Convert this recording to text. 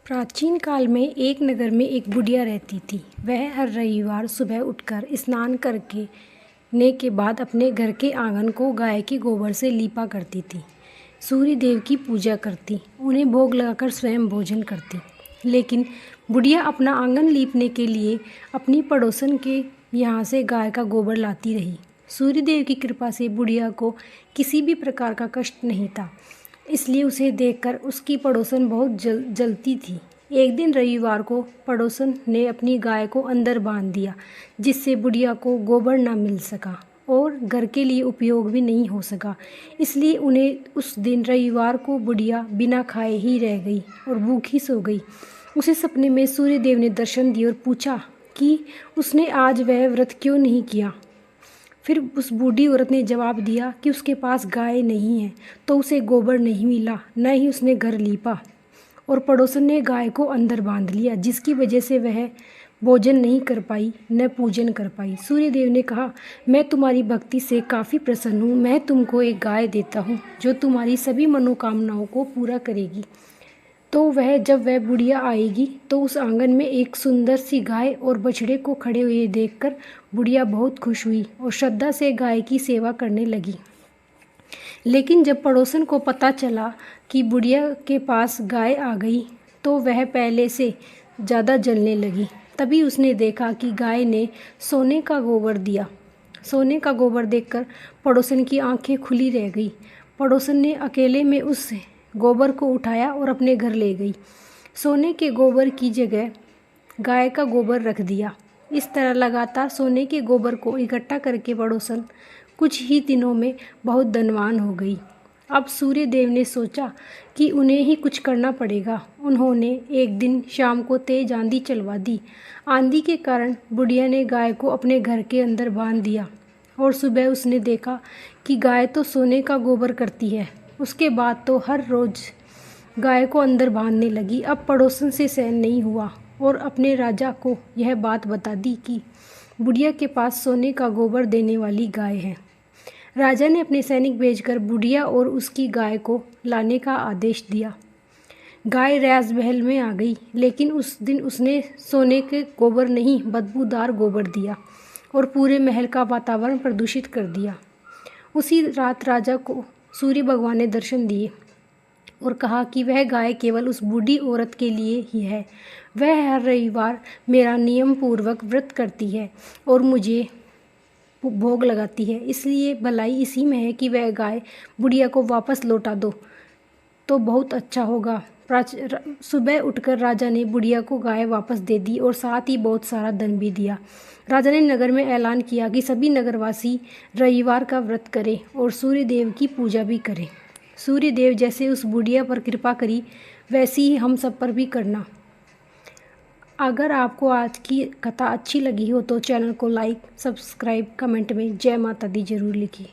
प्राचीन काल में एक नगर में एक बुढ़िया रहती थी। वह हर रविवार सुबह उठकर स्नान करने के बाद अपने घर के आंगन को गाय के गोबर से लीपा करती थी। सूर्य देव की पूजा करती, उन्हें भोग लगाकर स्वयं भोजन करती। लेकिन बुढ़िया अपना आंगन लीपने के लिए अपनी पड़ोसन के यहाँ से गाय का गोबर लाती रही। सूर्य देव की कृपा से बुढ़िया को किसी भी प्रकार का कष्ट नहीं था, इसलिए उसे देखकर उसकी पड़ोसन बहुत जलती थी। एक दिन रविवार को पड़ोसन ने अपनी गाय को अंदर बांध दिया, जिससे बुढ़िया को गोबर ना मिल सका और घर के लिए उपयोग भी नहीं हो सका। इसलिए उन्हें उस दिन रविवार को बुढ़िया बिना खाए ही रह गई और भूखी सो गई। उसे सपने में सूर्य देव ने दर्शन दिए और पूछा कि उसने आज वह व्रत क्यों नहीं किया। फिर उस बूढ़ी औरत ने जवाब दिया कि उसके पास गाय नहीं है, तो उसे गोबर नहीं मिला, न ही उसने घर लीपा और पड़ोसन ने गाय को अंदर बांध लिया, जिसकी वजह से वह भोजन नहीं कर पाई न पूजन कर पाई। सूर्य देव ने कहा, मैं तुम्हारी भक्ति से काफ़ी प्रसन्न हूँ। मैं तुमको एक गाय देता हूँ जो तुम्हारी सभी मनोकामनाओं को पूरा करेगी। तो जब वह बुढ़िया आएगी तो उस आंगन में एक सुंदर सी गाय और बछड़े को खड़े हुए देखकर बुढ़िया बहुत खुश हुई और श्रद्धा से गाय की सेवा करने लगी। लेकिन जब पड़ोसन को पता चला कि बुढ़िया के पास गाय आ गई तो वह पहले से ज़्यादा जलने लगी। तभी उसने देखा कि गाय ने सोने का गोबर दिया। सोने का गोबर देखकर पड़ोसन की आंखें खुली रह गई। पड़ोसन ने अकेले में उस गोबर को उठाया और अपने घर ले गई। सोने के गोबर की जगह गाय का गोबर रख दिया। इस तरह लगातार सोने के गोबर को इकट्ठा करके पड़ोसन कुछ ही दिनों में बहुत धनवान हो गई। अब सूर्य देव ने सोचा कि उन्हें ही कुछ करना पड़ेगा। उन्होंने एक दिन शाम को तेज आंधी चलवा दी। आंधी के कारण बुढ़िया ने गाय को अपने घर के अंदर बांध दिया और सुबह उसने देखा कि गाय तो सोने का गोबर करती है। उसके बाद तो हर रोज़ गाय को अंदर बांधने लगी। अब पड़ोसन से सहन नहीं हुआ और अपने राजा को यह बात बता दी कि बुढ़िया के पास सोने का गोबर देने वाली गाय है। राजा ने अपने सैनिक भेजकर बुढ़िया और उसकी गाय को लाने का आदेश दिया। गाय राजमहल में आ गई, लेकिन उस दिन उसने सोने के गोबर नहीं बदबूदार गोबर दिया और पूरे महल का वातावरण प्रदूषित कर दिया। उसी रात राजा को सूर्य भगवान ने दर्शन दिए और कहा कि वह गाय केवल उस बूढ़ी औरत के लिए ही है। वह हर रविवार मेरा नियम पूर्वक व्रत करती है और मुझे भोग लगाती है, इसलिए भलाई इसी में है कि वह गाय बुढ़िया को वापस लौटा दो तो बहुत अच्छा होगा। सुबह उठकर राजा ने बुढ़िया को गाय वापस दे दी और साथ ही बहुत सारा धन भी दिया। राजा ने नगर में ऐलान किया कि सभी नगरवासी रविवार का व्रत करें और सूर्य देव की पूजा भी करें। सूर्य देव जैसे उस बुढ़िया पर कृपा करी, वैसी ही हम सब पर भी करना। अगर आपको आज की कथा अच्छी लगी हो तो चैनल को लाइक, सब्सक्राइब, कमेंट में जय माता दी जरूर लिखिए।